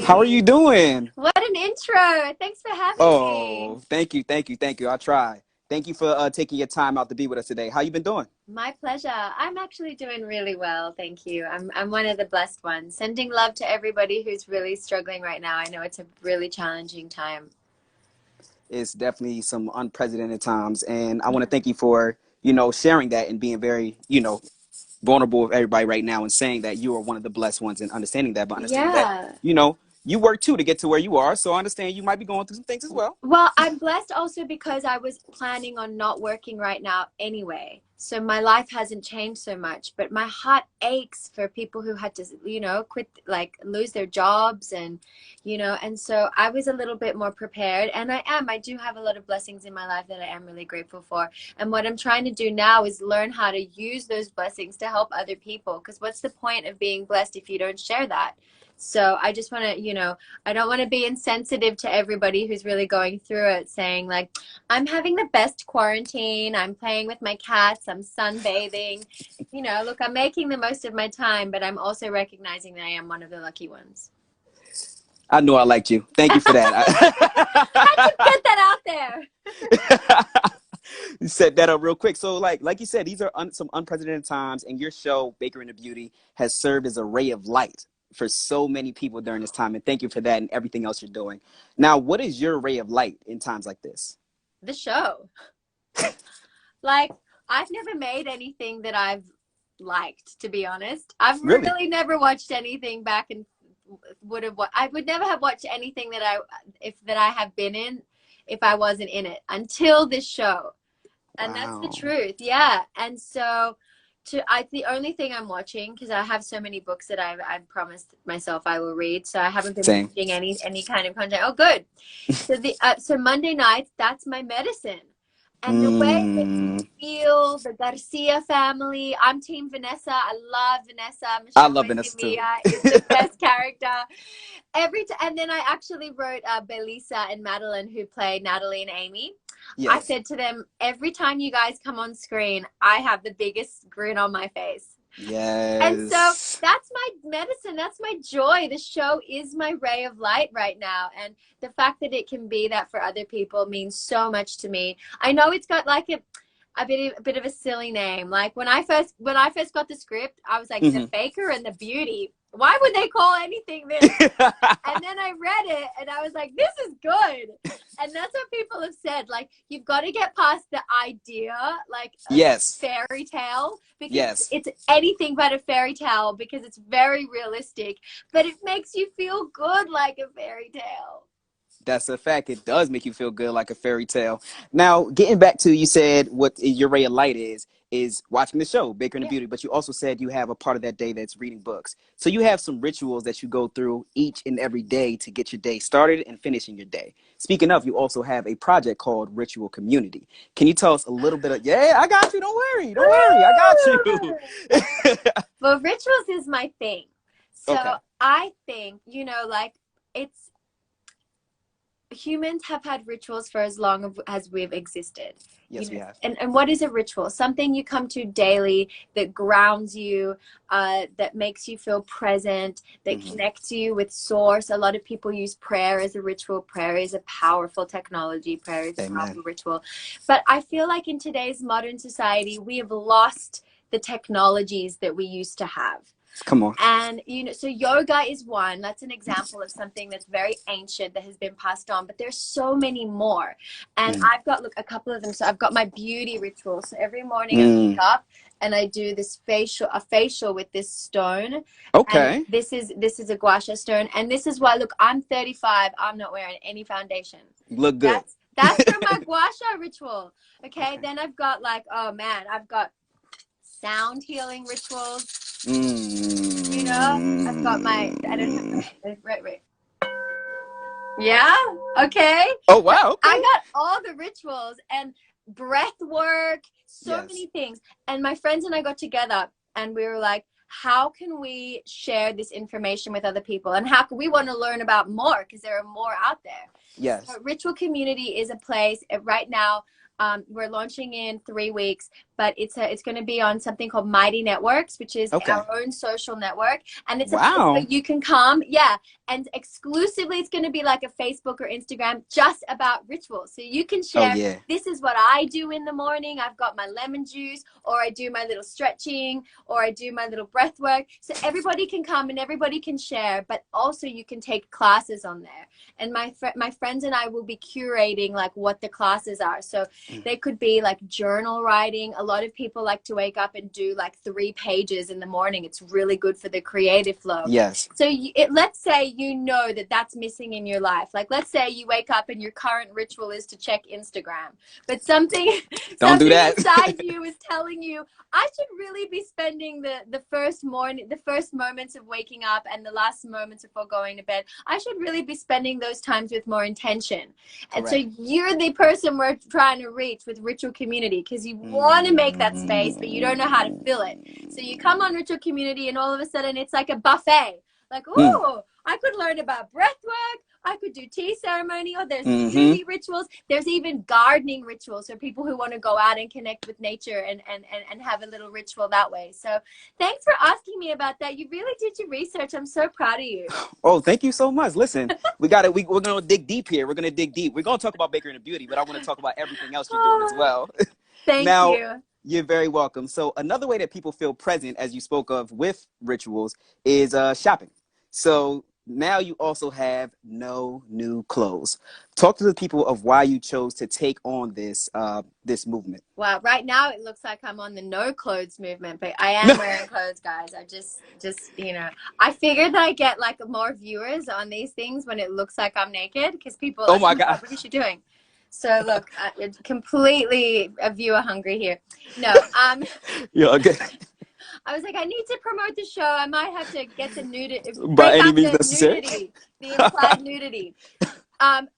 How are you doing? What an intro. Thanks for having me. Oh, thank you, thank you, thank you. I'll try. Thank you for taking your time out to be with us today. How you been doing? My pleasure. I'm actually doing really well, thank you. I'm one of the blessed ones. Sending love to everybody who's really struggling right now. I know it's a really challenging time. It's definitely some unprecedented times, and I want to thank you for, sharing that and being very, vulnerable with everybody right now and saying that you are one of the blessed ones and understanding that, but understanding that, Yeah. you work too to get to where you are. So I understand you might be going through some things as well. Well, I'm blessed also because I was planning on not working right now anyway. So my life hasn't changed so much, but my heart aches for people who had to, quit, like lose their jobs and so I was a little bit more prepared, and I do have a lot of blessings in my life that I am really grateful for. And what I'm trying to do now is learn how to use those blessings to help other people, because what's the point of being blessed if you don't share that? So I just want to, I don't want to be insensitive to everybody who's really going through it, saying like, I'm having the best quarantine, I'm playing with my cats, I'm sunbathing. Look, I'm making the most of my time, but I'm also recognizing that I am one of the lucky ones. I know I liked you. Thank you for that. Had to get that out there. You set that up real quick. So like you said, these are some unprecedented times, and your show, Baker and the Beauty, has served as a ray of light for so many people during this time. And thank you for that and everything else you're doing. Now, what is your ray of light in times like this? The show. Like, I've never made anything that I've liked, to be honest. I've Really? really never watched anything back and I would never have watched anything that I have been in if I wasn't in it until this show. And that's the Wow. truth. Yeah. And so the only thing I'm watching, because I have so many books that I've promised myself I will read, so I haven't been Same. watching any kind of content. Oh, good. So Monday nights, that's my medicine. And the way it makes me feel, the Garcia family. I'm Team Vanessa. I love Vanessa. I Michelle love Vanessa too. Mejia is the best character. And then I actually wrote Belisa and Madeline, who play Natalie and Amy. Yes. I said to them, every time you guys come on screen, I have the biggest grin on my face. Yes. And so that's my medicine. That's my joy. The show is my ray of light right now. And the fact that it can be that for other people means so much to me. I know it's got like a bit of a silly name. Like when I first got the script, I was like, The Baker and the Beauty. Why would they call anything this? And then I read it and I was like, this is good. And that's what people have said. Like, you've got to get past the idea, like a fairy tale, because it's anything but a fairy tale, because it's very realistic, but it makes you feel good like a fairy tale. That's a fact. It does make you feel good like a fairy tale. Now, getting back to, you said what your ray of light is watching the show, Baker and the Beauty, but you also said you have a part of that day that's reading books. So you have some rituals that you go through each and every day to get your day started and finishing your day. Speaking of, you also have a project called Ritual Community. Can you tell us a little bit of, I got you. Don't worry. I got you. Well, rituals is my thing. So okay. I think, humans have had rituals for as long as we've existed. Yes, we have. And what is a ritual? Something you come to daily that grounds you, that makes you feel present, that connects you with source. A lot of people use prayer as a ritual. Prayer is a powerful technology. Prayer is a powerful ritual. But I feel like in today's modern society, we have lost the technologies that we used to have. Come on. And, so yoga is one. That's an example of something that's very ancient that has been passed on. But there's so many more. And I've got, a couple of them. So I've got my beauty ritual. So every morning I wake up and I do this facial with this stone. Okay. And this is a gua sha stone. And this is why, look, I'm 35. I'm not wearing any foundation. You look good. That's for my gua sha ritual. Okay. Then I've got I've got sound healing rituals. I've got right. Yeah. Okay. Oh, wow. Okay. I got all the rituals and breath work, many things. And my friends and I got together and we were like, how can we share this information with other people? And how can we want to learn about more? Because there are more out there. Yes. So Ritual Community is a place right now. We're launching in 3 weeks, but it's going to be on something called Mighty Networks, which is Okay. our own social network, and it's a place Wow. where you can come, yeah, and exclusively it's going to be like a Facebook or Instagram just about rituals, so you can Oh share, yeah. this is what I do in the morning. I've got my lemon juice, or I do my little stretching, or I do my little breath work. So everybody can come and everybody can share, but also you can take classes on there. And my friends and I will be curating like what the classes are. So they could be like journal writing. A lot of people like to wake up and do like 3 pages in the morning. It's really good for the creative flow. Yes. So let's say that's missing in your life. Like, let's say you wake up and your current ritual is to check Instagram, but something Don't do that. inside you is telling you, I should really be spending the first moments of waking up and the last moments before going to bed. I should really be spending those times with more intention. And so you're the person we're trying to reach with Ritual Community, because you want to make that space, but you don't know how to fill it. So you come on Ritual Community and all of a sudden it's like a buffet. Like, ooh, I could learn about breath work. I could do tea ceremony, or there's beauty rituals. There's even gardening rituals for people who want to go out and connect with nature and have a little ritual that way. So thanks for asking me about that. You really did your research. I'm so proud of you. Oh, thank you so much. Listen, we're going to dig deep here. We're going to dig deep. We're going to talk about Bakery and Beauty, but I want to talk about everything else you're doing as well. Thank you. You're very welcome. So another way that people feel present, as you spoke of with rituals, is shopping. So now you also have no new clothes. Talk to the people of why you chose to take on this movement. Wow, right now it looks like I'm on the no clothes movement, but I am wearing clothes, guys. I just I figured that I get like more viewers on these things when it looks like I'm naked, because people are oh like, my God, what is she doing? So look, completely a viewer hungry here. No, yeah, okay. I was like, I need to promote the show. I might have to get the nudity, By break any out means the necessary. nudity, the implied nudity.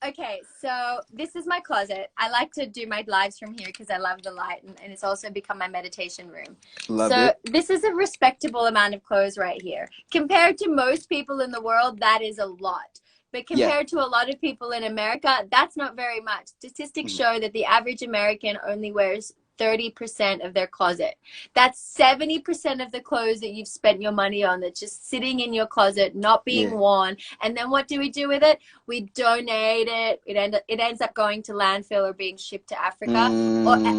Okay, so this is my closet. I like to do my lives from here because I love the light, and it's also become my meditation room. Love it. This is a respectable amount of clothes right here. Compared to most people in the world, that is a lot. But compared to a lot of people in America, that's not very much. Statistics show that the average American only wears 30% of their closet. That's 70% of the clothes that you've spent your money on that's just sitting in your closet, not being worn. And then what do we do with it? We donate it. It ends up going to landfill or being shipped to Africa,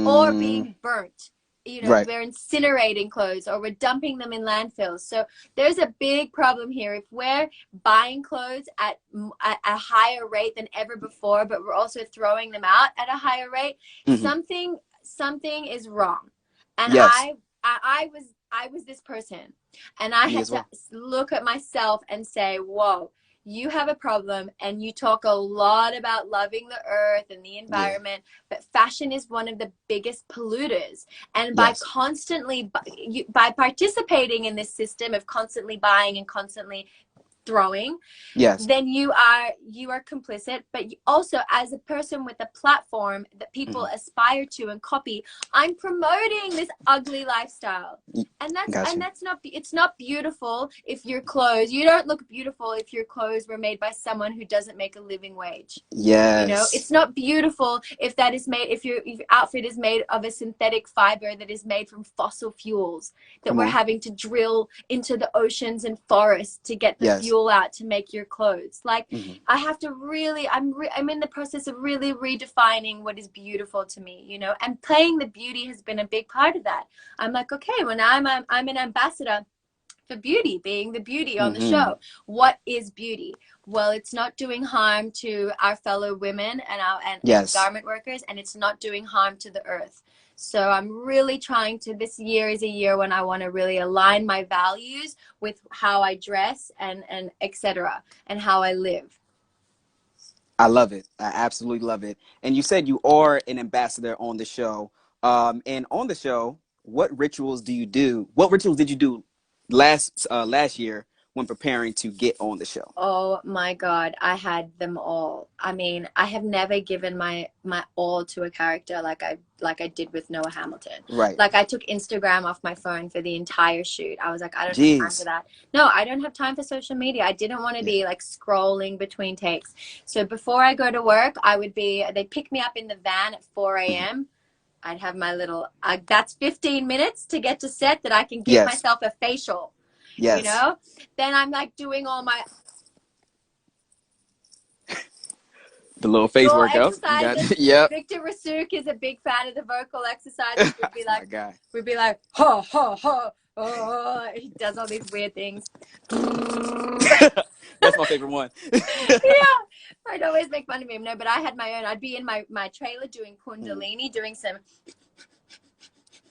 or being burnt. We're incinerating clothes, or we're dumping them in landfills. So there's a big problem here. If we're buying clothes at a higher rate than ever before, but we're also throwing them out at a higher rate, something is wrong. And I was this person, and I had to look at myself and say, whoa, you have a problem, and you talk a lot about loving the earth and the environment, but fashion is one of the biggest polluters. And by by participating in this system of constantly buying and constantly throwing, then you are complicit. But also, as a person with a platform that people aspire to and copy, I'm promoting this ugly lifestyle, and that's not, it's not beautiful. If your clothes, you don't look beautiful if your clothes were made by someone who doesn't make a living wage. It's not beautiful if that is made, if your outfit is made of a synthetic fiber that is made from fossil fuels that we're having to drill into the oceans and forests to get the fuel out to make your clothes. Like, I have to really, I'm in the process of really redefining what is beautiful to me, and playing the beauty has been a big part of that. I'm like, okay, when I'm an ambassador for beauty, being the beauty on the show. What is beauty? Well, it's not doing harm to our fellow women and garment workers, and it's not doing harm to the earth. So I'm really trying to, this year is a year when I want to really align my values with how I dress and etc. and how I live. I love it. I absolutely love it. And you said you are an ambassador on the show. And on the show, what rituals do you do? What rituals did you do last year when preparing to get on the show? Oh my God, I had them all. I mean, I have never given my all to a character like I did with Noah Hamilton. Right. Like, I took Instagram off my phone for the entire shoot. I was like, I don't have time for that. No, I don't have time for social media. I didn't want to be like scrolling between takes. So before I go to work, they'd pick me up in the van at 4 a.m. I'd have my little, that's 15 minutes to get to set that I can give Yes. myself a facial, Yes. you know? Then I'm like doing all my The little face workout. exercises. Yep. Victor Rasuk is a big fan of the vocal exercises. We'd be like, my God. we'd be like, ha, ha, ha. Oh, he does all these weird things. That's my favorite one. Yeah, I'd always make fun of him. No, but I had my own. I'd be in my trailer doing Kundalini, doing some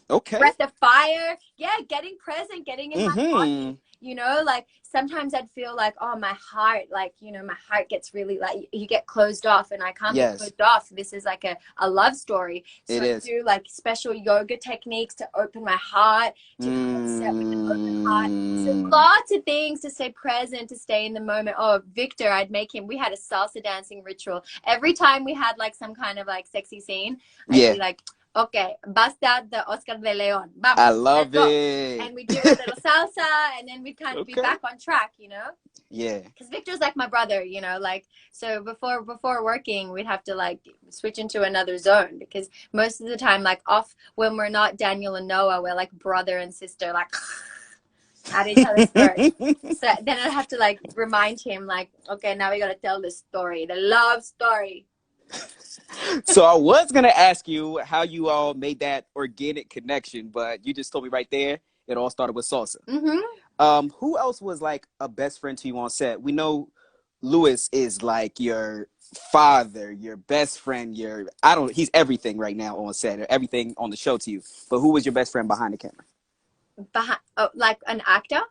breath of fire. Yeah, getting present, getting in my body. You know, like sometimes I'd feel like, oh, my heart, like, you know, my heart gets really like, you get closed off, and I can't be closed off. This is like a love story. So I do like special yoga techniques to open my heart, to kind of set with an open heart. So lots of things to stay present, to stay in the moment. Oh, Victor, I'd make him, we had a salsa dancing ritual. Every time we had like some kind of like sexy scene, I'd be like, okay, basta the Oscar de Leon. Vamos, I love it. And we do a little salsa, and then we'd kind of be back on track, you know? Yeah. Because Victor's like my brother, you know, like, so before working, we'd have to like switch into another zone, because most of the time, like off when we're not Daniel and Noah, we're like brother and sister, like at each other's throats. So then I'd have to like remind him, like, okay, now we got to tell this story, the love story. So I was going to ask you how you all made that organic connection, but you just told me right there, it all started with salsa. Who else was like a best friend to you on set? We know Louis is like your father, your best friend, he's everything right now on set, or everything on the show to you. But who was your best friend behind the camera? Like an actor?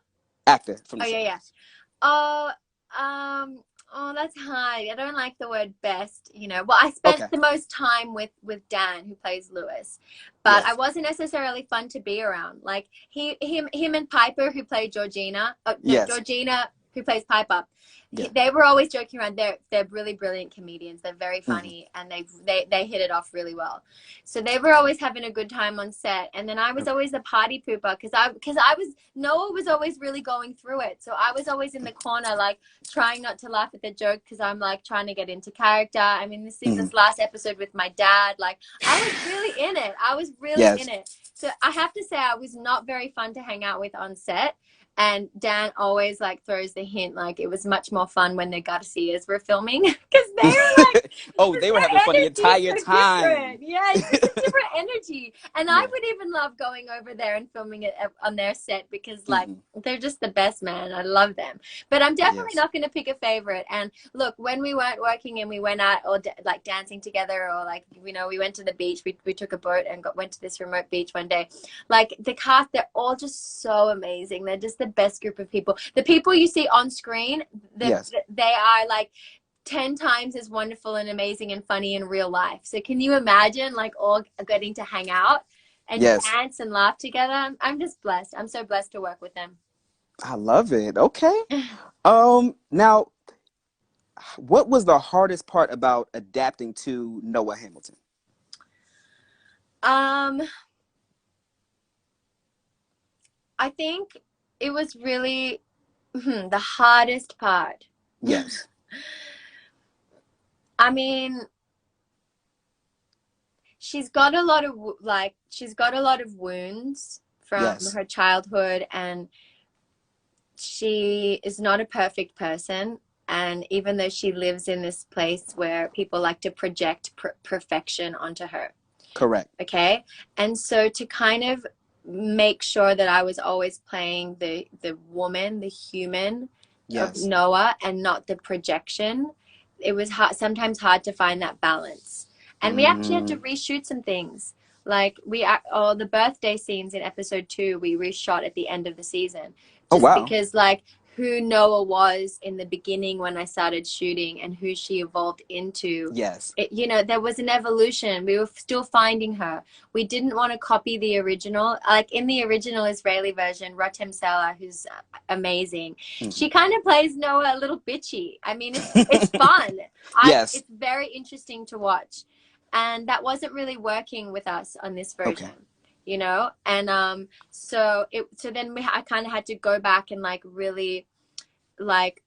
Actor from the show. Yeah. Oh, that's hard. I don't like the word best, you know. Well, I spent the most time with Dan, who plays Louis, but I wasn't necessarily fun to be around. Like him and Piper, who played Georgina. Georgina, who plays Piper. They were always joking around. They're really brilliant comedians. They're very funny, and they hit it off really well. So they were always having a good time on set. And then I was always the party pooper, because Noah was always really going through it. So I was always in the corner, like trying not to laugh at the joke, because I'm like trying to get into character. I mean, this last episode with my dad, like I was really in it. I was really in it. So I have to say, I was not very fun to hang out with on set. And Dan always like throws the hint, like it was much more fun when the Garcias were filming, because they were like, they were having fun the entire time. Different. Yeah, it's just a different energy. And I would even love going over there and filming it on their set, because like they're just the best, man. I love them. But I'm definitely not going to pick a favorite. And look, when we weren't working and we went out or like dancing together, or like, you know, we went to the beach, we took a boat and went to this remote beach one day. Like the cast, they're all just so amazing. They're just the best group of people. The people you see on screen, they are like 10 times as wonderful and amazing and funny in real life. So can you imagine like all getting to hang out and dance and laugh together? I'm just blessed. I'm so blessed to work with them. I love it. Okay. Now, what was the hardest part about adapting to Noah Hamilton? I think it was really the hardest part. Yes. I mean, she's got a lot of wounds from her childhood, and she is not a perfect person. And even though she lives in this place where people like to project perfection onto her. Correct. Okay. And so to kind of make sure that I was always playing the woman, the human of Noah, and not the projection. It was sometimes hard to find that balance. And we actually had to reshoot some things. Like the birthday scenes in episode 2, we reshot at the end of the season. Just because like who Noah was in the beginning when I started shooting and who she evolved into. Yes. You know, there was an evolution. We were still finding her. We didn't want to copy the original. Like in the original Israeli version, Rotem Sela, who's amazing, she kind of plays Noah a little bitchy. I mean, it's fun. It's very interesting to watch. And that wasn't really working with us on this version. Okay. You know, and so then I kind of had to go back and like really like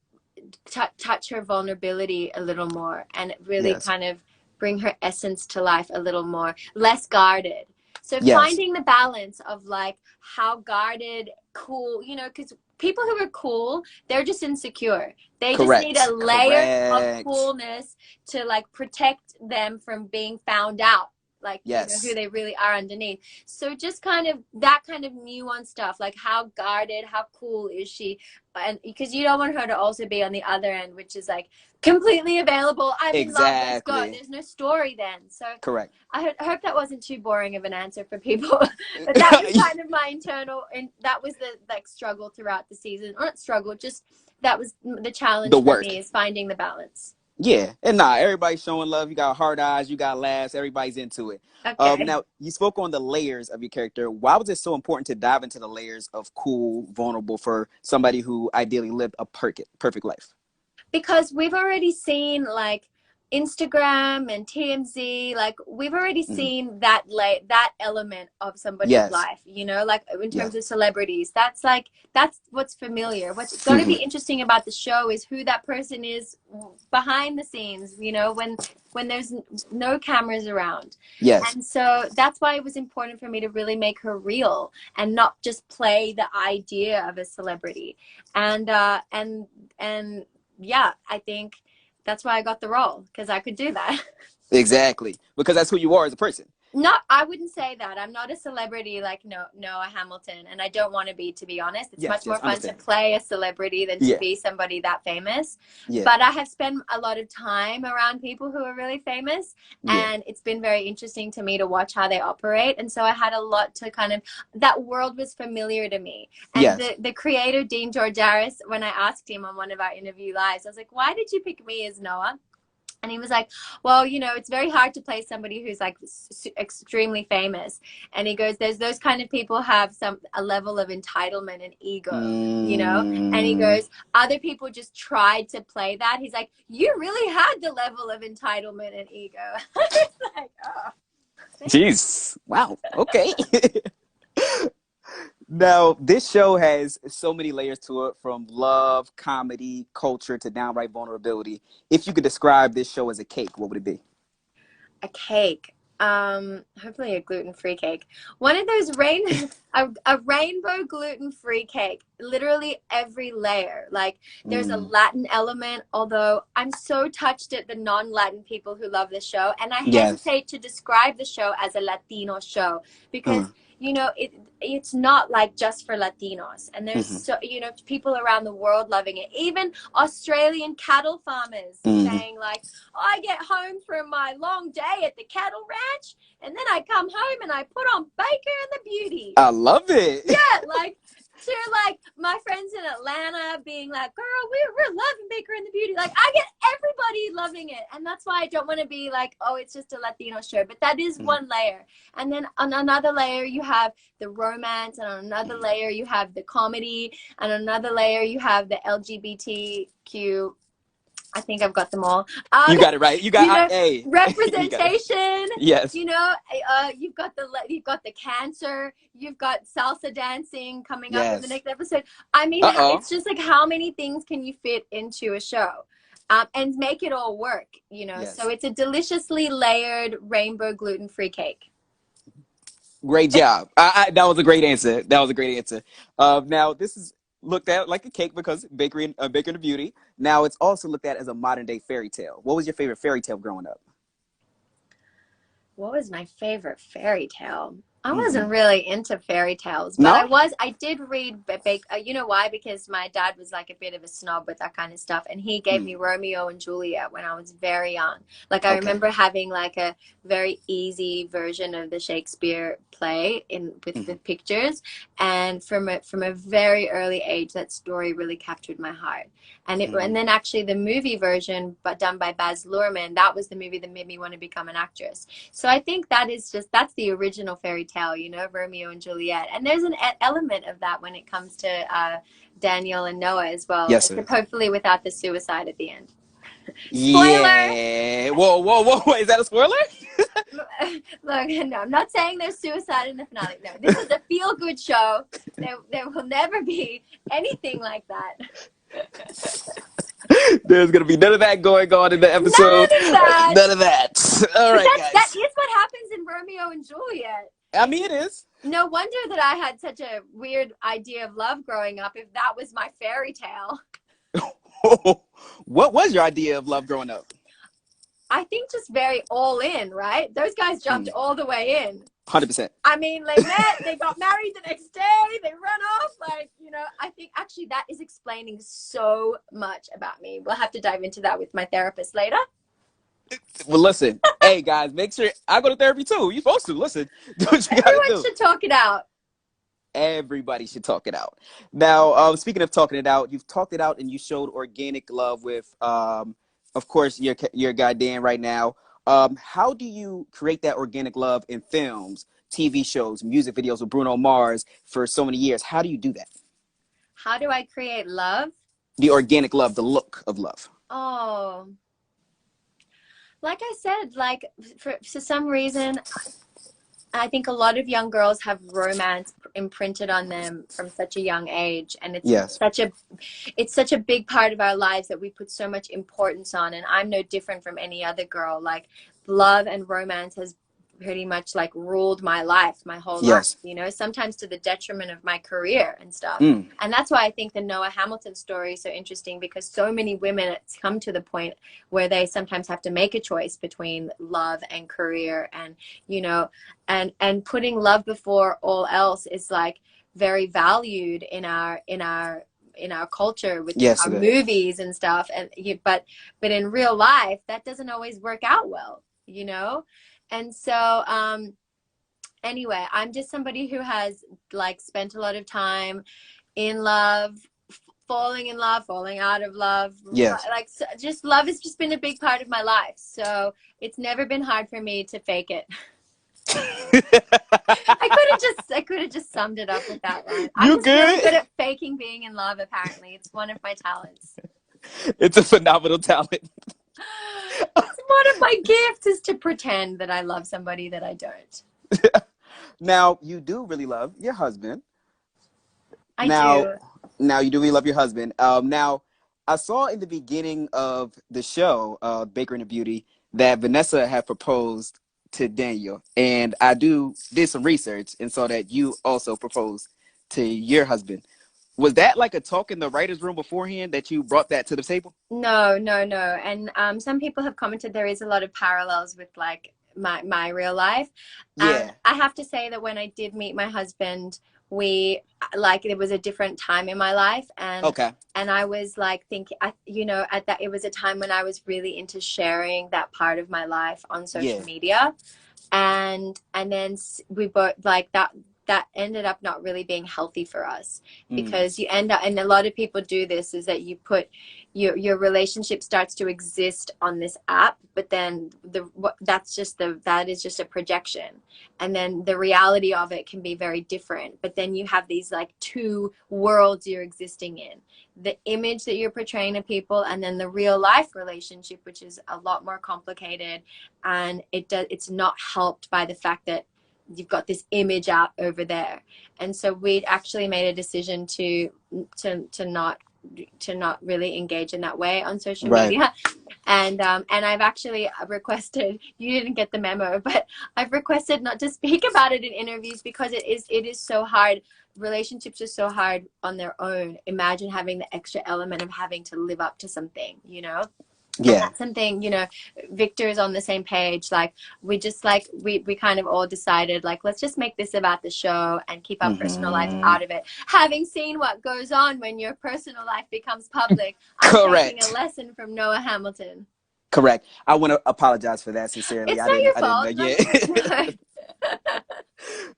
touch her vulnerability a little more, and really kind of bring her essence to life a little more, less guarded. So Yes. finding the balance of like how guarded, cool, you know, because people who are cool, they're just insecure. They just need a layer of coolness to like protect them from being found out, like, you know, who they really are underneath. So just kind of that kind of nuanced stuff, like how guarded, how cool is she? And because you don't want her to also be on the other end, which is like completely available. I'm in love, let's go. There's no story then. So correct. I hope that wasn't too boring of an answer for people. But that was kind of my internal, and that was the like struggle throughout the season. Or not struggle, just that was the challenge for me, is finding the balance. Yeah, and nah, everybody's showing love. You got hard eyes, you got laughs, everybody's into it. Okay. Now, you spoke on the layers of your character. Why was it so important to dive into the layers of cool, vulnerable for somebody who ideally lived a perfect life? Because we've already seen like Instagram and TMZ, like we've already seen that element of somebody's life, you know, like in terms of celebrities. That's what's familiar. What's going to be interesting about the show is who that person is behind the scenes, you know, when there's no cameras around. Yes. And so that's why it was important for me to really make her real and not just play the idea of a celebrity. And yeah, I think that's why I got the role, because I could do that. Exactly. Because that's who you are as a person. No, I wouldn't say that. I'm not a celebrity like Noah Hamilton, and I don't want to be honest. It's much more fun to play a celebrity than to be somebody that famous. But I have spent a lot of time around people who are really famous, and it's been very interesting to me to watch how they operate. And so I had a lot to kind of, that world was familiar to me. And the creator, Dean Georgaris, when I asked him on one of our interview lives, I was like, why did you pick me as Noah? And he was like, well, you know, it's very hard to play somebody who's like extremely famous. And he goes, there's those kind of people have a level of entitlement and ego, you know? And he goes, other people just tried to play that. He's like, you really had the level of entitlement and ego. It's like, oh. Jeez. Wow. Okay. Now, this show has so many layers to it, from love, comedy, culture, to downright vulnerability. If you could describe this show as a cake, what would it be? A cake. Hopefully a gluten-free cake. One of those a rainbow gluten-free cake. Literally every layer. Like there's a Latin element, although I'm so touched at the non-Latin people who love the show. And I hesitate to describe the show as a Latino show because you know, it's not like just for Latinos. And there's so, you know, people around the world loving it. Even Australian cattle farmers saying like, oh, I get home from my long day at the cattle ranch and then I come home and I put on Baker and the Beauty. I love it. Yeah, like to like my friends in Atlanta being like, girl, we're loving Baker and the Beauty. Like I get everybody loving it. And that's why I don't want to be like, oh, it's just a Latino show. But that is one layer. And then on another layer, you have the romance. And on another layer, you have the comedy. And on another layer, you have the LGBTQ. I think I've got them all. You got it right. You got representation. Yes. You know, you've got the cancer. You've got salsa dancing coming up in the next episode. I mean, it's just like how many things can you fit into a show, and make it all work? You know, so it's a deliciously layered rainbow gluten-free cake. Great job. That was a great answer. Now this is looked at like a cake because Baker and the Beauty. Now it's also looked at as a modern day fairy tale. What was your favorite fairy tale growing up? What was my favorite fairy tale? I wasn't really into fairy tales, but I did read, you know why? Because my dad was like a bit of a snob with that kind of stuff. And he gave me Romeo and Juliet when I was very young. Like I remember having like a very easy version of the Shakespeare play with the pictures. And from a very early age, that story really captured my heart. And and then actually the movie version, but done by Baz Luhrmann, that was the movie that made me want to become an actress. So I think that's the original fairy tale, you know, Romeo and Juliet. And there's an element of that when it comes to Daniel and Noah as well. Yes, sir. Hopefully without the suicide at the end. Spoiler! Yeah. Whoa. Is that a spoiler? Look, no, I'm not saying there's suicide in the finale. No, this is a feel-good show. There will never be anything like that. There's gonna be none of that going on in the None episode. of that. None of that. All But right, that guys. is what happens in Romeo and Juliet. I mean, it is. No wonder that I had such a weird idea of love growing up, if that was my fairy tale. What was your idea of love growing up? I think just very all in, right? Those guys jumped all the way in. 100%. I mean, they met, they got married the next day, they ran off. Like, you know, I think actually that is explaining so much about me. We'll have to dive into that with my therapist later. Well, listen. Hey, guys, make sure I go to therapy too. You're supposed to. Listen. Do what you gotta do. Everyone should talk it out. Everybody should talk it out. Now, speaking of talking it out, you've talked it out and you showed organic love with, of course, your guy Dan right now. How do you create that organic love in films, TV shows, music videos with Bruno Mars for so many years? How do you do that? How do I create love? The organic love, the look of love. Oh, like I said, like for some reason, I think a lot of young girls have romance imprinted on them from such a young age, and it's such a big part of our lives that we put so much importance on. And I'm no different from any other girl. Like, love and romance has pretty much like ruled my life, my whole life, you know, sometimes to the detriment of my career and stuff. And that's why I think the Noah Hamilton story is so interesting, because so many women come to the point where they sometimes have to make a choice between love and career, and, you know, and putting love before all else is like very valued in our culture with our movies and stuff. And but in real life, that doesn't always work out well, you know. And so, anyway, I'm just somebody who has like spent a lot of time in love, falling in love, falling out of love. Yes. Like, just love has just been a big part of my life. So it's never been hard for me to fake it. I could have just summed it up with that line. I'm just really good at faking being in love, apparently. It's one of my talents. It's a phenomenal talent. One of my gifts is to pretend that I love somebody that I don't. Now, you do really love your husband. I do. Now, you do really love your husband. Now, I saw in the beginning of the show, Baker and the Beauty, that Vanessa had proposed to Daniel. And I did some research and saw that you also proposed to your husband. Was that like a talk in the writer's room beforehand that you brought that to the table? No. And some people have commented there is a lot of parallels with like my real life. Yeah. I have to say that when I did meet my husband, it was a different time in my life, and I was like thinking, you know, at that, it was a time when I was really into sharing that part of my life on social media, and then we both like that ended up not really being healthy for us, because you end up, and a lot of people do this, is that you put your relationship starts to exist on this app, but then that is just a projection, and then the reality of it can be very different. But then you have these like two worlds you're existing in, the image that you're portraying to people, and then the real life relationship, which is a lot more complicated, and it's not helped by the fact that you've got this image out over there. And so we actually made a decision to not really engage in that way on social media. And I've actually requested, you didn't get the memo, but I've requested not to speak about it in interviews, because it is so hard. Relationships are so hard on their own. Imagine having the extra element of having to live up to something, you know? Yeah. And that's something, you know, Victor is on the same page. Like, we just like, we kind of all decided, like, let's just make this about the show and keep our personal life out of it. Having seen what goes on when your personal life becomes public, I'm taking a lesson from Noah Hamilton. Correct. I want to apologize for that sincerely. It's not your fault.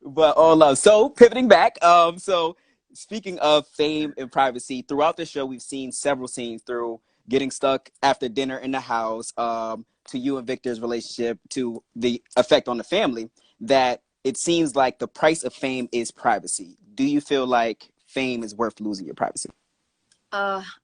But all love. So pivoting back, so speaking of fame and privacy, throughout the show, we've seen several scenes through getting stuck after dinner in the house, to you and Victor's relationship, to the effect on the family, that it seems like the price of fame is privacy. Do you feel like fame is worth losing your privacy?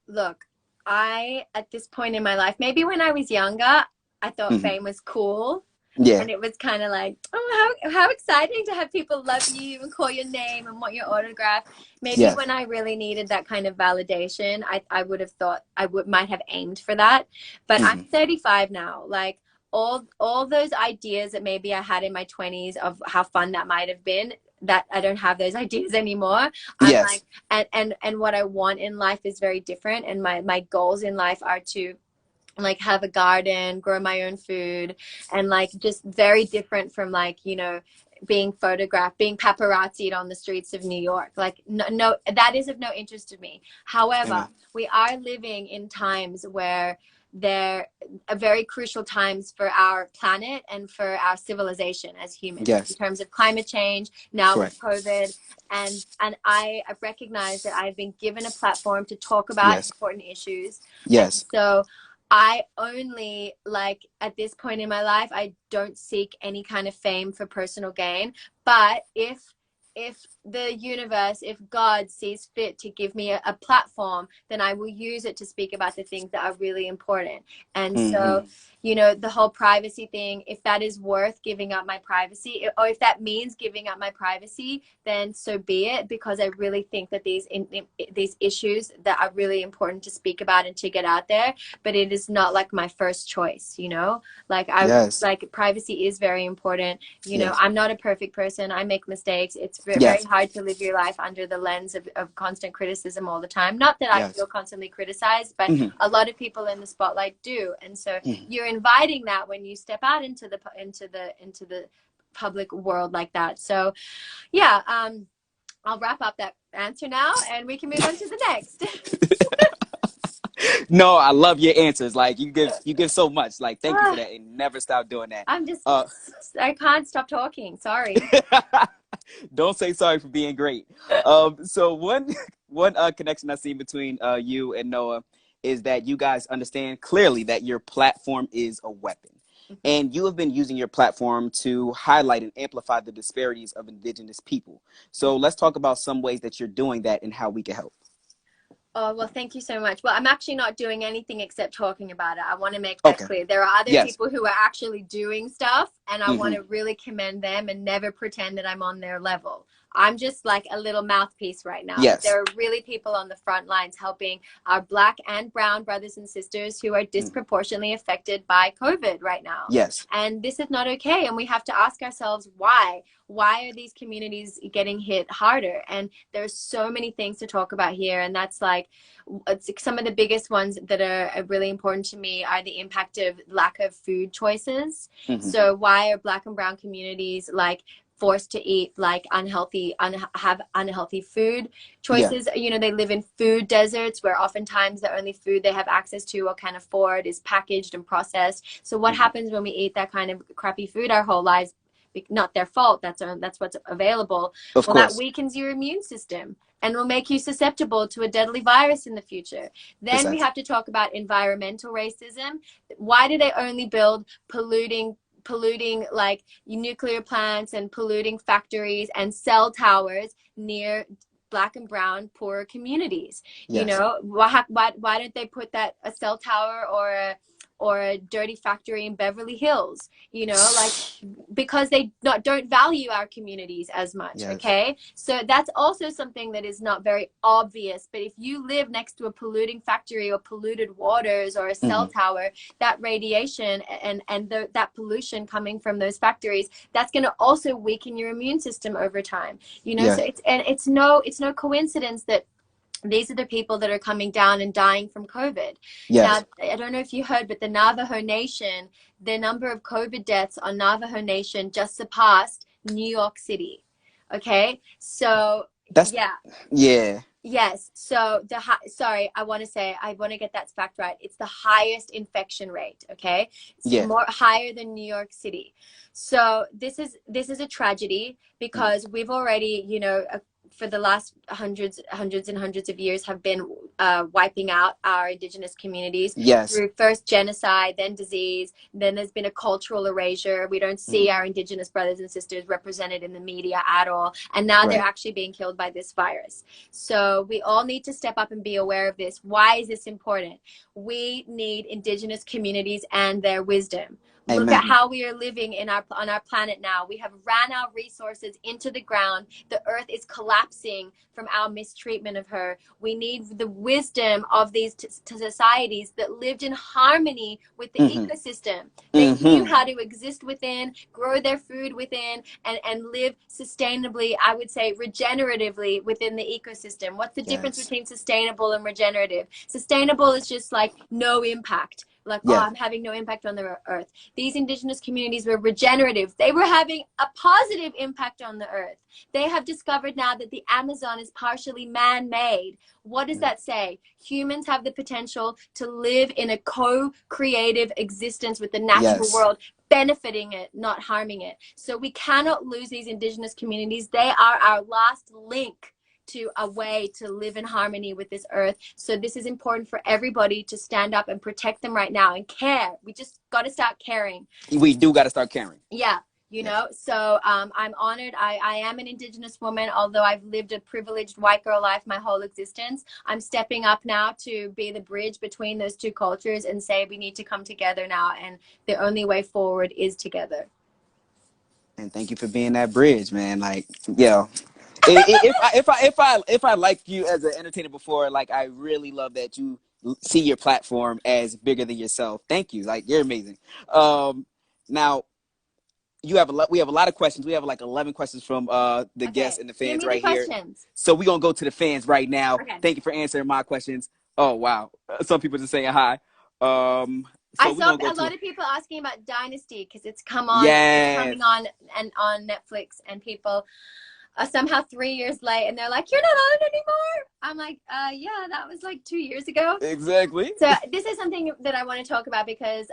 Look, at this point in my life, maybe when I was younger, I thought fame was cool. Yeah. And it was kind of like, oh, how exciting to have people love you and call your name and want your autograph. Maybe Yes. when I really needed that kind of validation, I would have thought might have aimed for that. But I'm 35 now. Like all those ideas that maybe I had in my 20s of how fun that might have been, that I don't have those ideas anymore. I'm Yes. like, and what I want in life is very different. And my goals in life are to like have a garden, grow my own food, and like just very different from like, you know, being photographed, being paparazzied on the streets of New York. Like no, that is of no interest to me. However, Amen. we are living in times where there are very crucial times for our planet and for our civilization as humans, in Yes. terms of climate change, now with Correct. COVID. And I recognize that I've been given a platform to talk about Yes. important issues. And Yes. so I only, like, at this point in my life, I don't seek any kind of fame for personal gain. But if the universe, if God sees fit to give me a platform, then I will use it to speak about the things that are really important. And so, you know, the whole privacy thing, if that is worth giving up my privacy, or if that means giving up my privacy, then so be it, because I really think that these issues that are really important to speak about and to get out there, but it is not like my first choice, you know? Like Yes. like privacy is very important. You know, Yes. I'm not a perfect person. I make mistakes. It's very Yes. hard to live your life under the lens of constant criticism all the time. Not that I Yes. feel constantly criticized, but a lot of people in the spotlight do. And so you're inviting that when you step out into the public world like that. So yeah, I'll wrap up that answer now and we can move on to the next. No, I love your answers. Like you give so much. Like thank you for that, and never stop doing that. I'm just, Uh, I can't stop talking. Sorry. don't say sorry for being great. So one connection I see between you and Noah is that you guys understand clearly that your platform is a weapon. And you have been using your platform to highlight and amplify the disparities of Indigenous people. So let's talk about some ways that you're doing that and how we can help. Oh, well, thank you so much. Well, I'm actually not doing anything except talking about it. I want to make that clear. There are other Yes. people who are actually doing stuff, and I want to really commend them and never pretend that I'm on their level. I'm just like a little mouthpiece right now. Yes. There are really people on the front lines helping our Black and brown brothers and sisters who are disproportionately affected by COVID right now. Yes. And this is not okay. And we have to ask ourselves why. Why are these communities getting hit harder? And there's so many things to talk about here. And that's like, some of the biggest ones that are really important to me are the impact of lack of food choices. So why are Black and brown communities like forced to eat like have unhealthy food choices? You know, they live in food deserts where oftentimes the only food they have access to or can afford is packaged and processed. So what happens when we eat that kind of crappy food our whole lives? Not their fault, that's what's available. Of course. That weakens your immune system and will make you susceptible to a deadly virus in the future. Then we have to talk about environmental racism. Why do they only build polluting like nuclear plants and polluting factories and cell towers near Black and brown poor communities? You know, why don't they put a cell tower or a dirty factory in Beverly Hills? You know, like, because they don't value our communities as much. Okay, so that's also something that is not very obvious. But if you live next to a polluting factory or polluted waters or a cell tower, that radiation and that pollution coming from those factories, that's going to also weaken your immune system over time. You know, so it's no coincidence that these are the people that are coming down and dying from COVID. Now, I don't know if you heard, but the Navajo Nation, the number of COVID deaths on Navajo Nation just surpassed New York City. Okay, so yes. So I want to get that fact right. It's the highest infection rate. Okay, it's higher than New York City. So this is a tragedy because we've already, you know, for the last hundreds and hundreds of years have been wiping out our Indigenous communities through first genocide, then disease, then there's been a cultural erasure. We don't see our Indigenous brothers and sisters represented in the media at all. And now they're actually being killed by this virus. So we all need to step up and be aware of this. Why is this important? We need Indigenous communities and their wisdom. Look at Amen. how we are living on our planet now. We have ran our resources into the ground. The earth is collapsing from our mistreatment of her. We need the wisdom of these societies that lived in harmony with the ecosystem. They knew how to exist within, grow their food within, and live sustainably, I would say regeneratively within the ecosystem. What's the difference between sustainable and regenerative? Sustainable is just like no impact. Like, oh, I'm having no impact on the earth. These indigenous communities were regenerative. They were having a positive impact on the earth. They have discovered now that the Amazon is partially man-made. What does that say? Humans have the potential to live in a co-creative existence with the natural world, benefiting it, not harming it. So we cannot lose these indigenous communities. They are our last link to a way to live in harmony with this earth. So this is important for everybody to stand up and protect them right now and care. We just got to start caring. We do got to start caring. Yeah. You know, so I'm honored. I am an indigenous woman, although I've lived a privileged white girl life my whole existence. I'm stepping up now to be the bridge between those two cultures and say we need to come together now, and the only way forward is together. And thank you for being that bridge, man. Like, yeah. If I like you as an entertainer before, like, I really love that you see your platform as bigger than yourself. Thank you. Like, you're amazing. Now we have a lot of questions. We have like 11 questions from the guests and the fans right here. So we're gonna go to the fans right now. Thank you for answering my questions. Oh wow, some people just saying hi. I saw a lot of people asking about Dynasty because it's come on, it's coming on and on Netflix, and people are somehow 3 years late, and they're like, "You're not on it anymore." I'm like, "Yeah, that was like 2 years ago." Exactly. So this is something that I want to talk about because,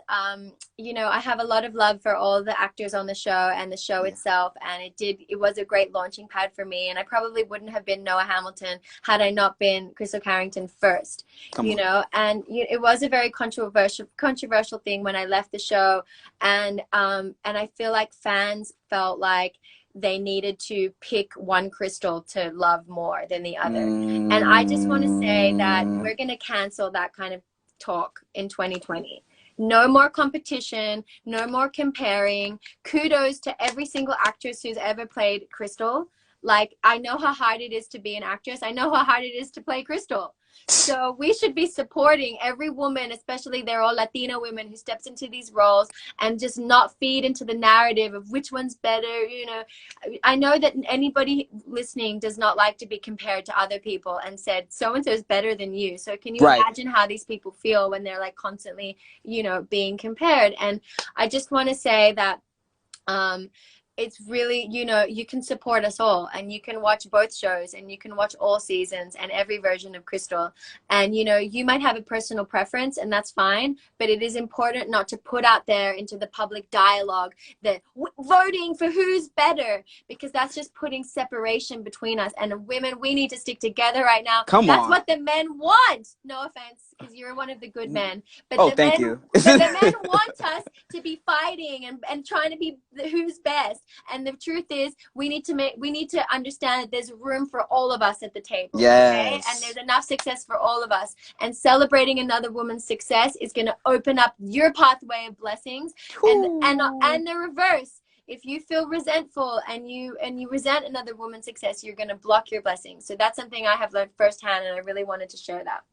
you know, I have a lot of love for all the actors on the show and the show itself, and it was a great launching pad for me, and I probably wouldn't have been Noah Hamilton had I not been Crystal Carrington first. You know, and it was a very controversial thing when I left the show, and I feel like fans felt like they needed to pick one Crystal to love more than the other. And I just want to say that we're going to cancel that kind of talk in 2020. No more competition, no more comparing. Kudos to every single actress who's ever played Crystal. Like, I know how hard it is to be an actress. I know how hard it is to play Crystal. So we should be supporting every woman, especially they're all Latina women, who steps into these roles, and just not feed into the narrative of which one's better. You know, I know that anybody listening does not like to be compared to other people and said, so-and-so is better than you. So can you imagine how these people feel when they're like constantly, you know, being compared? And I just want to say that, it's really, you know, you can support us all, and you can watch both shows, and you can watch all seasons and every version of Crystal. And, you know, you might have a personal preference, and that's fine, but it is important not to put out there into the public dialogue that voting for who's better, because that's just putting separation between us. And women, we need to stick together right now. That's what the men want. No offense, because you're one of the good men. But the men want us to be fighting and trying to be who's best. And the truth is, we need to understand that there's room for all of us at the table. Okay? And there's enough success for all of us. And celebrating another woman's success is going to open up your pathway of blessings. And the reverse. If you feel resentful and you resent another woman's success, you're going to block your blessings. So that's something I have learned firsthand, and I really wanted to share that.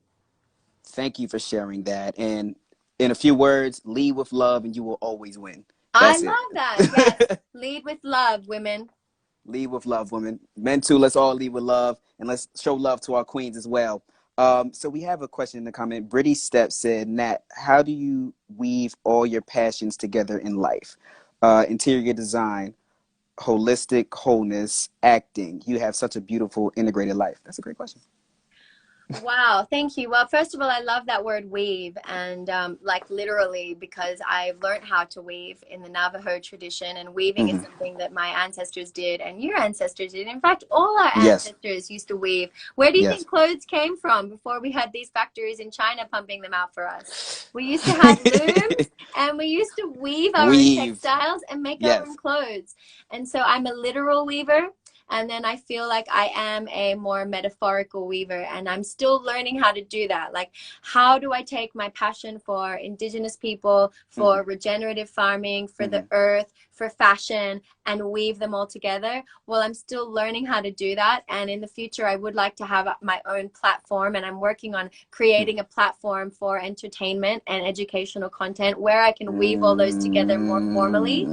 Thank you for sharing that. And in a few words, lead with love and you will always win. I love that. Yes. Lead with love, women. Lead with love, women. Men too, let's all lead with love, and let's show love to our queens as well. So we have a question in the comment. Brittany Step said, Nat, how do you weave all your passions together in life? Interior design, holistic wholeness, acting. You have such a beautiful integrated life. That's a great question. Wow, thank you. Well, first of all, I love that word weave, and like literally, because I've learned how to weave in the Navajo tradition, and weaving is something that my ancestors did and your ancestors did. In fact, all our ancestors used to weave. Where do you think clothes came from before we had these factories in China pumping them out for us? We used to have looms, and we used to weave our own textiles and make our own clothes. And so I'm a literal weaver. and then I feel like I am a more metaphorical weaver, and I'm still learning how to do that. Like, how do I take my passion for indigenous people, for regenerative farming, for the earth, for fashion, and weave them all together? Well, I'm still learning how to do that, and in the future I would like to have my own platform, and I'm working on creating a platform for entertainment and educational content where I can weave all those together more formally,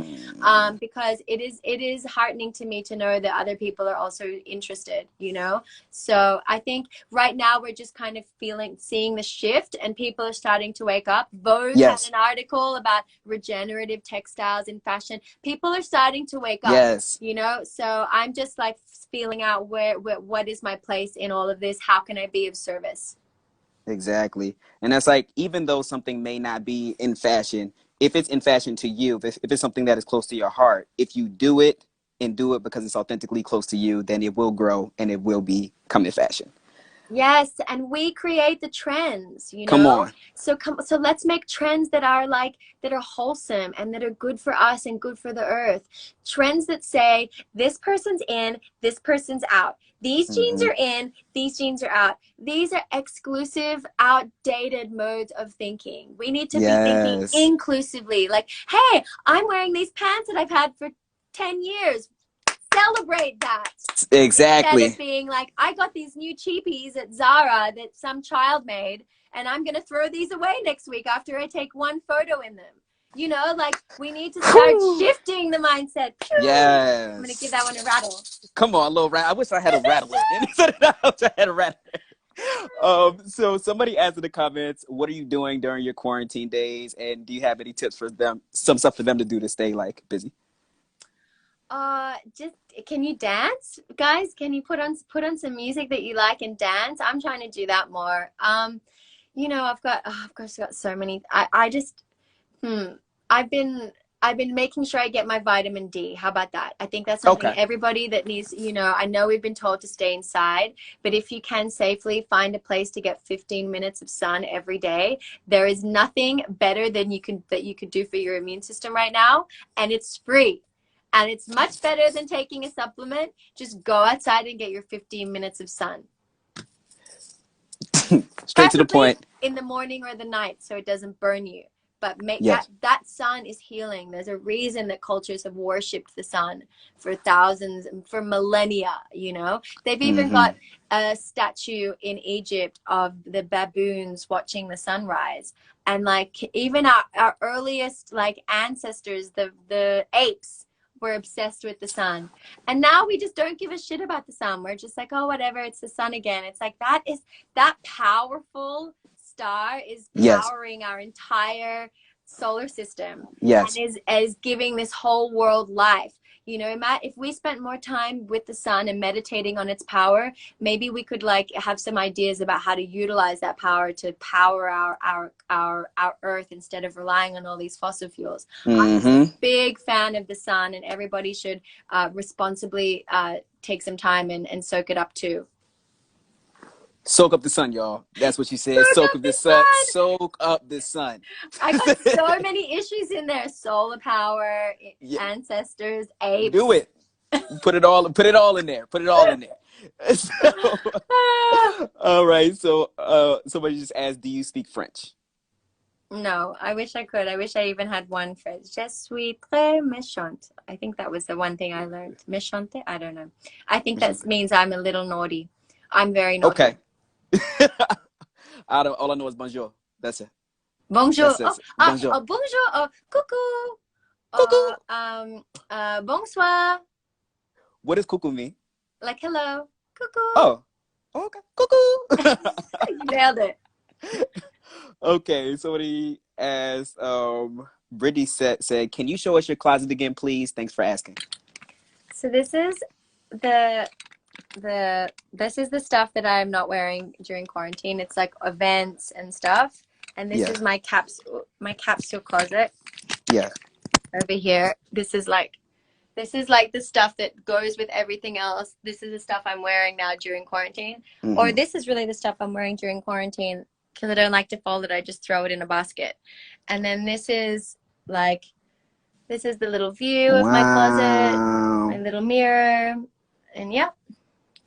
because it is heartening to me to know that other people are also interested, you know. So I think right now we're just kind of seeing the shift, and people are starting to wake up. Vogue had an article about regenerative textiles in fashion. People are starting to wake up, you know. So I'm just like feeling out what is my place in all of this? How can I be of service? Exactly. And that's like, even though something may not be in fashion, if it's in fashion to you, if it's something that is close to your heart, if you do it and do it because it's authentically close to you, then it will grow and it will become in fashion. Yes, and we create the trends, you Come know. on. So let's make trends that are wholesome and that are good for us and good for the earth. Trends that say this person's in, this person's out. These jeans are in, these jeans are out. These are exclusive, outdated modes of thinking. We need to be thinking inclusively. Like, hey, I'm wearing these pants that I've had for 10 years. Celebrate that. Exactly. Instead of being like, I got these new cheapies at Zara that some child made, and I'm going to throw these away next week after I take one photo in them. You know, like, we need to start shifting the mindset. Yes. I'm going to give that one a rattle. Come on, a little rattle. I wish I had a rattler. I had a rattler. So somebody asked in the comments, what are you doing during your quarantine days? And do you have any tips for them, some stuff for them to do to stay like busy? Just, can you dance, guys? Can you put on some music that you like and dance? I'm trying to do that more. You know, I've got so many. I've been making sure I get my vitamin D. How about that? I think that's something everybody that needs, you know, I know we've been told to stay inside, but if you can safely find a place to get 15 minutes of sun every day, there is nothing better than you could do for your immune system right now, and it's free. And it's much better than taking a supplement. Just go outside and get your 15 minutes of sun. Straight to the point. In the morning or the night, so it doesn't burn you. But that sun is healing. There's a reason that cultures have worshipped the sun for thousands, for millennia, you know. They've even got a statue in Egypt of the baboons watching the sunrise. And like, even our earliest like ancestors, the apes, we're obsessed with the sun, and now we just don't give a shit about the sun. We're just like, oh, whatever, it's the sun again. It's like, that powerful star is powering our entire solar system, and is giving this whole world life. You know, Matt, if we spent more time with the sun and meditating on its power, maybe we could like have some ideas about how to utilize that power to power our earth instead of relying on all these fossil fuels. I'm a big fan of the sun, and everybody should responsibly take some time and soak it up too. Soak up the sun, y'all. That's what you said. Soak up the sun. Soak up the sun. I got so many issues in there. Solar power, ancestors, apes. Do it. Put it all in there. Put it all in there. So, all right. So somebody just asked, do you speak French? No, I wish I could. I wish I even had one phrase. Je suis très méchante. I think that was the one thing I learned. Méchante? I don't know. I think that means I'm a little naughty. I'm very naughty. Okay. All I know is bonjour. That's it. Bonjour. That's it. Bonjour. Bonjour. Coucou. Coucou. Bonsoir. What does cuckoo mean? Like hello. Coucou. Oh. Okay. Cuckoo. You nailed it. Okay. Somebody asked, Brittany said, can you show us your closet again, please? Thanks for asking. So this is this is the stuff that I'm not wearing during quarantine. It's like events and stuff. And this is my capsule closet. Yeah. Over here. This is like the stuff that goes with everything else. This is the stuff I'm wearing now during quarantine. Or this is really the stuff I'm wearing during quarantine because I don't like to fold it. I just throw it in a basket. And then this is the little view of my closet, my little mirror. And yeah,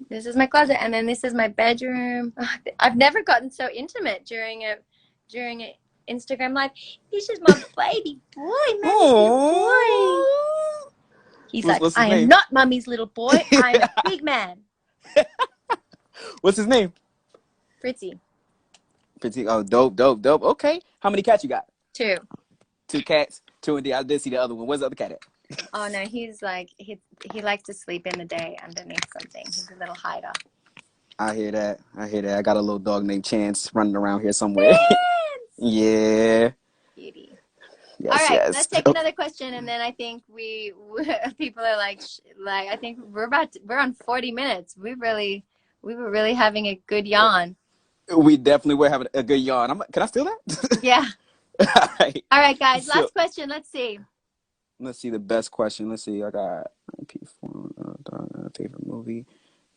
this is my closet, and then this is my bedroom. I've never gotten so intimate during a Instagram live. This is my baby boy, mommy's little boy. He's like, what's his I am name? not mommy's little boy. I'm a big man. What's his name? Fritzy. Fritzy. Oh, dope. Okay. How many cats you got? 2. 2 cats. 2 in the. I did see the other one. Where's the other cat at? Oh no, he's like he likes to sleep in the day underneath something. He's a little hider. I hear that. I got a little dog named Chance running around here somewhere. Yeah. Beauty. Yes, All right, yes. let's take another question, and then I think we people are like I think we're on 40 minutes. We were really having a good yawn. We definitely were having a good yawn. Can I steal that? Yeah. All right, guys. So, last question. Let's see. Let's see the best question. Let's see. I got favorite movie.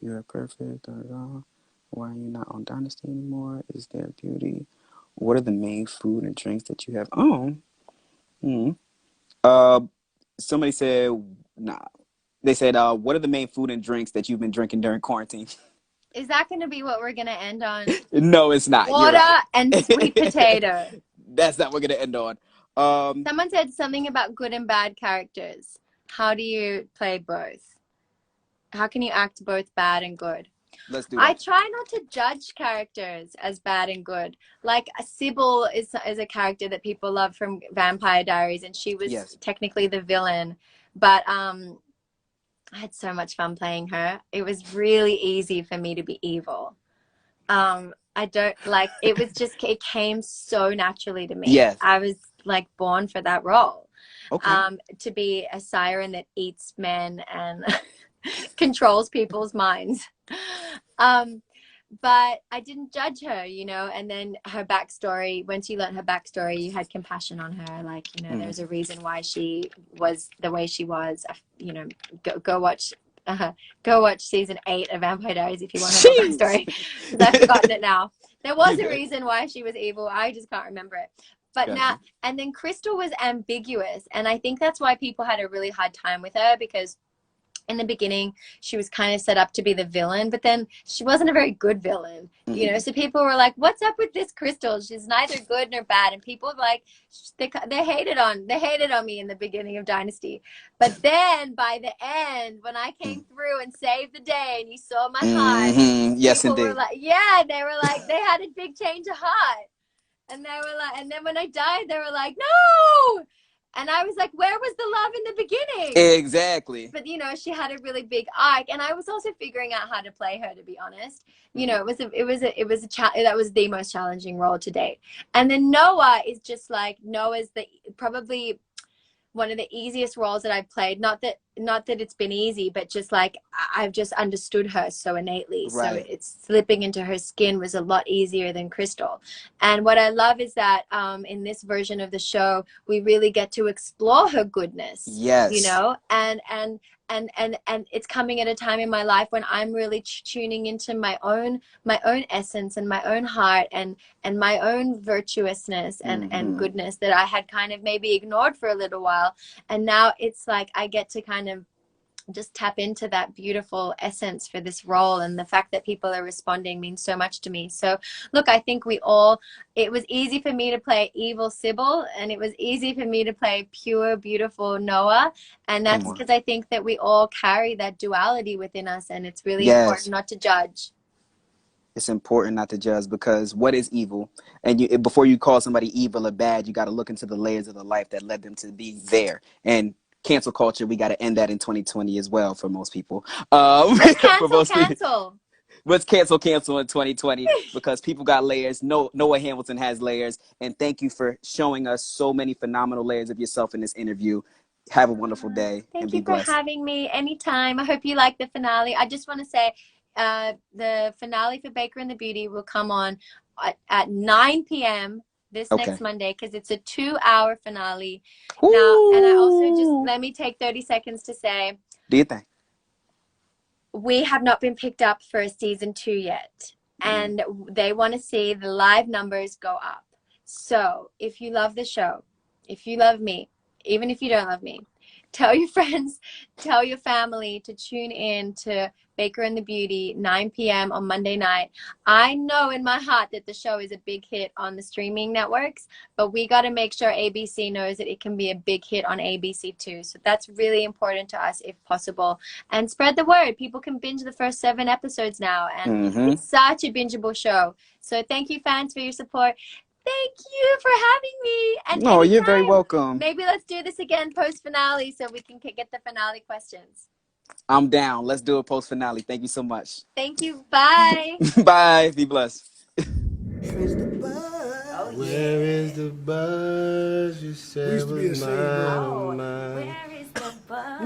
You're perfect. Why are you not on Dynasty anymore? Is there beauty? What are the main food and drinks that you have? Somebody said, nah. They said, what are the main food and drinks that you've been drinking during quarantine? Is that going to be what we're going to end on? No, it's not. Water Right. and sweet potato. That's not what we're going to end on. Someone said something about good and bad characters. How do you play both? How can you act both bad and good? Let's do that. I try not to judge characters as bad and good. Like Sybil is a character that people love from Vampire Diaries, and she was technically the villain. But I had so much fun playing her. It was really easy for me to be evil. I don't like it. Was just it came so naturally to me. Yes. I was like born for that role. Okay. To be a siren that eats men and controls people's minds. But I didn't judge her, and then her backstory, once you learn her backstory, you had compassion on her. Like, there's a reason why she was the way she was. Go watch season 8 of Vampire Diaries if you want her backstory, because I've forgotten it now. There was a reason why she was evil. I just can't remember it. But now, and then Crystal was ambiguous, and I think that's why people had a really hard time with her, because in the beginning she was kind of set up to be the villain, but then she wasn't a very good villain. So people were like, what's up with this Crystal? She's neither good nor bad. And people like they hated on me in the beginning of Dynasty, but then by the end, when I came through and saved the day and you saw my heart, yes, people indeed. were like, they had a big change of heart, and they were like, and then when I died, they were like, no. And I was like, where was the love in the beginning? Exactly. But, she had a really big arc. And I was also figuring out how to play her, to be honest. That was the most challenging role to date. And then Noah is just like, Noah's probably one of the easiest roles that I've played. Not that it's been easy, but just like I've just understood her so innately. Right. So it's slipping into her skin was a lot easier than Crystal. And what I love is that in this version of the show, we really get to explore her goodness. Yes. And it's coming at a time in my life when I'm really tuning into my own essence and my own heart and my own virtuousness and goodness that I had kind of maybe ignored for a little while. And now it's like I get to kind of just tap into that beautiful essence for this role, and the fact that people are responding means so much to me. So look, I think it was easy for me to play evil Sybil, and it was easy for me to play pure, beautiful Noah, and that's because I think that we all carry that duality within us, and it's really important not to judge. It's important not to judge, because what is evil? And before you call somebody evil or bad, you got to look into the layers of the life that led them to be there. And cancel culture, we got to end that in 2020 as well for most people. Let's cancel. Let's cancel in 2020, because people got layers. Noah Hamilton has layers. And thank you for showing us so many phenomenal layers of yourself in this interview. Have a wonderful day. Thank you for having me anytime. I hope you like the finale. I just want to say the finale for Baker and the Beauty will come on at 9 p.m. next Monday, because it's a 2-hour finale. Now, and I also just let me take 30 seconds to say, do you think we have not been picked up for a season 2 yet, and they want to see the live numbers go up. So if you love the show, if you love me, even if you don't love me, tell your friends, tell your family to tune in to Baker and the Beauty, 9 p.m. on Monday night. I know in my heart that the show is a big hit on the streaming networks, but we got to make sure ABC knows that it can be a big hit on ABC too. So that's really important to us if possible. And spread the word. People can binge the first 7 episodes now, and it's such a bingeable show. So thank you, fans, for your support. Thank you for having me. And no, you're very welcome. Maybe let's do this again post-finale so we can get the finale questions. I'm down. Let's do a post-finale. Thank you so much. Thank you. Bye. Bye. Be blessed. Where is the buzz? You said was mine. Where is the buzz?